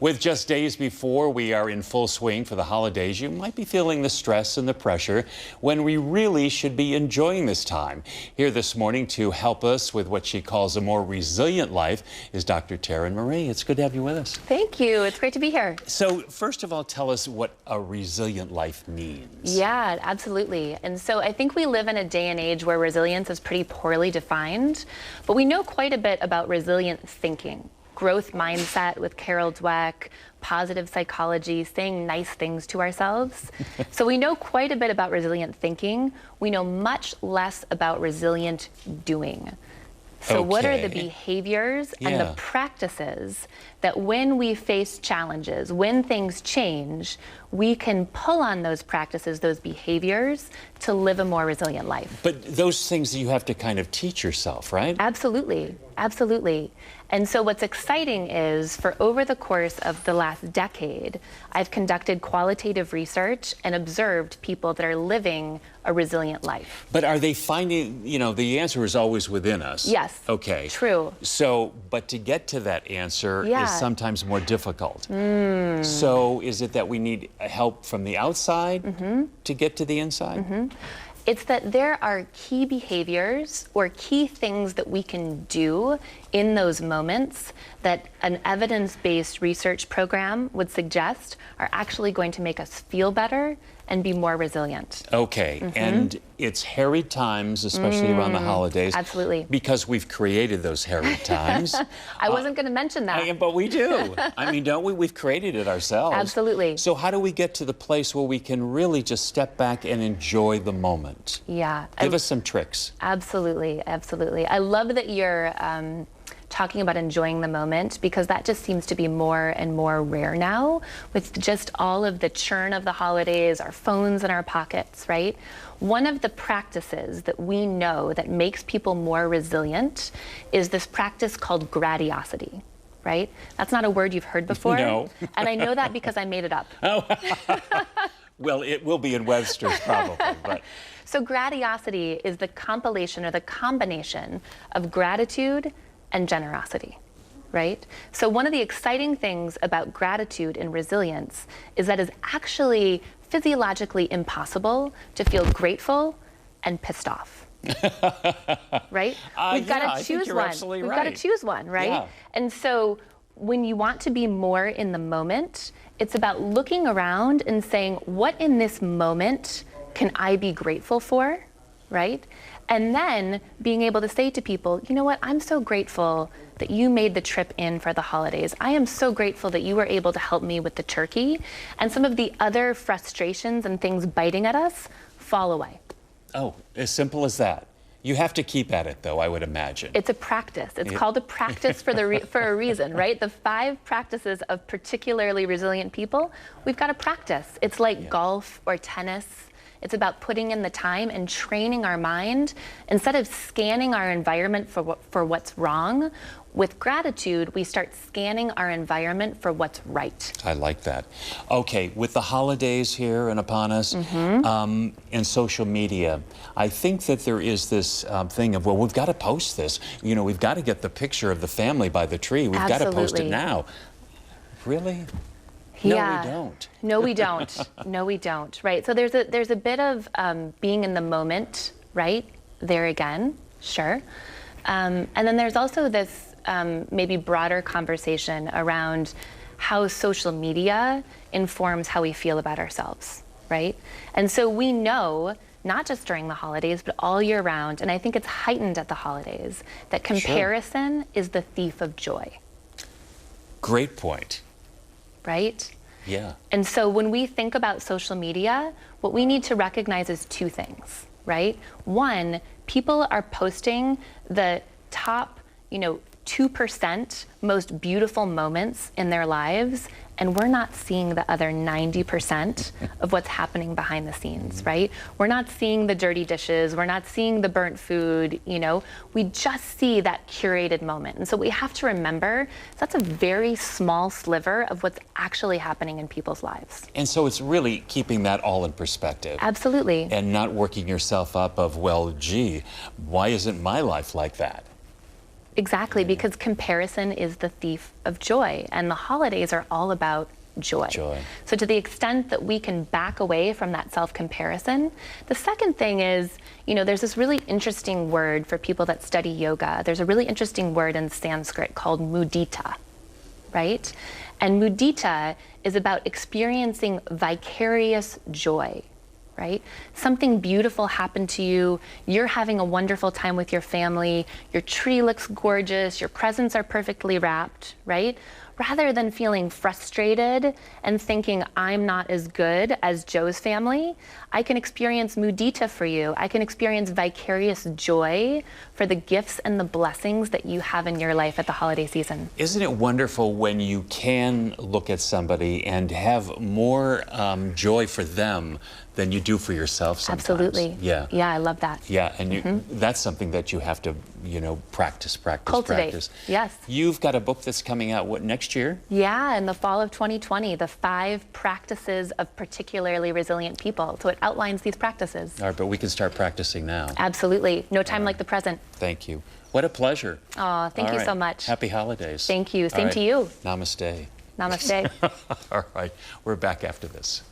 With just days before we are in full swing for the holidays, you might be feeling the stress and the pressure when we really should be enjoying this time. Here this morning to help us with what she calls a more resilient life is Dr. Taryn Marie. It's good to have you with us. Thank you. It's great to be here. So first of all, tell us what a resilient life means. Yeah, absolutely. And so I think we live in a day and age where resilience is pretty poorly defined, but we know quite a bit about resilient thinking. Growth mindset with Carol Dweck, positive psychology, saying nice things to ourselves. So we know quite a bit about resilient thinking. We know much less about resilient doing. So what are the behaviors and the practices that when we face challenges, when things change, we can pull on those practices, those behaviors to live a more resilient life? But those things you have to kind of teach yourself, right? Absolutely, absolutely. And so what's exciting is for over the course of the last decade, I've conducted qualitative research and observed people that are living a resilient life. But are they finding, you know, the answer is always within us. Yes. Okay. True. So, but to get to that answer is sometimes more difficult. So is it that we need help from the outside to get to the inside? It's that there are key behaviors or key things that we can do in those moments that an evidence-based research program would suggest are actually going to make us feel better and be more resilient. Okay, and it's harried times, especially around the holidays. Absolutely. Because we've created those harried times. I wasn't going to mention that. But we do. I mean, don't we? We've created it ourselves. Absolutely. So how do we get to the place where we can really just step back and enjoy the moment? Yeah. Give us some tricks. Absolutely, absolutely. I love that you're talking about enjoying the moment, because that just seems to be more and more rare now with just all of the churn of the holidays, our phones in our pockets, right? One of the practices that we know that makes people more resilient is this practice called gratiosity, right? That's not a word you've heard before. No. And I know that because I made it up. Oh. Well, it will be in Webster's probably, but. So gratiosity is the compilation or the combination of gratitude and generosity, right? So one of the exciting things about gratitude and resilience is that it's actually physiologically impossible to feel grateful and pissed off, right? We've got to choose one. We've got to choose one, right? Yeah. And so when you want to be more in the moment, it's about looking around and saying, what in this moment can I be grateful for, right? And then being able to say to people, you know what, I'm so grateful that you made the trip in for the holidays. I am so grateful that you were able to help me with the turkey. And some of the other frustrations and things biting at us fall away. Oh, as simple as that. You have to keep at it, though, I would imagine. It's a practice. It's called a practice for a reason, right? The 5 practices of particularly resilient people, we've got to practice. It's like golf or tennis. It's about putting in the time and training our mind. Instead of scanning our environment for what's wrong, with gratitude, we start scanning our environment for what's right. I like that. Okay, with the holidays here and upon us, and social media, I think that there is this thing of, well, we've got to post this. You know, we've got to get the picture of the family by the tree. We've got to post it now. Really? No, we don't. No, we don't. No, we don't. Right. So there's a bit of being in the moment, right? There again, sure. And then there's also this maybe broader conversation around how social media informs how we feel about ourselves, right? And so we know, not just during the holidays, but all year round, and I think it's heightened at the holidays, that comparison is the thief of joy. Great point. Right? Yeah. And so when we think about social media, what we need to recognize is 2 things, right? One, people are posting the top, 2% most beautiful moments in their lives, and we're not seeing the other 90% of what's happening behind the scenes, right? We're not seeing the dirty dishes, we're not seeing the burnt food, we just see that curated moment. And so what we have to remember, that's a very small sliver of what's actually happening in people's lives. And so it's really keeping that all in perspective. Absolutely. And not working yourself up of, well, gee, why isn't my life like that? Exactly, because comparison is the thief of joy, and the holidays are all about joy. So to the extent that we can back away from that self-comparison, the second thing is, there's this really interesting word for people that study yoga. There's a really interesting word in Sanskrit called mudita, right? And mudita is about experiencing vicarious joy, right? Something beautiful happened to you, you're having a wonderful time with your family, your tree looks gorgeous, your presents are perfectly wrapped, right? Rather than feeling frustrated and thinking, I'm not as good as Joe's family, I can experience mudita for you. I can experience vicarious joy for the gifts and the blessings that you have in your life at the holiday season. Isn't it wonderful when you can look at somebody and have more joy for them than you do for yourself sometimes? Absolutely. Yeah. Yeah, I love that. Yeah, and that's something that you have to, practice, Cultivate. practice. Yes. You've got a book that's coming out, next year? Yeah, in the fall of 2020, the 5 practices of particularly resilient people. So it outlines these practices. All right, but we can start practicing now. Absolutely. No time like the present. Thank you. What a pleasure. Oh, thank you so much. Happy holidays. Thank you. Same to you. Namaste. Namaste. All right, we're back after this.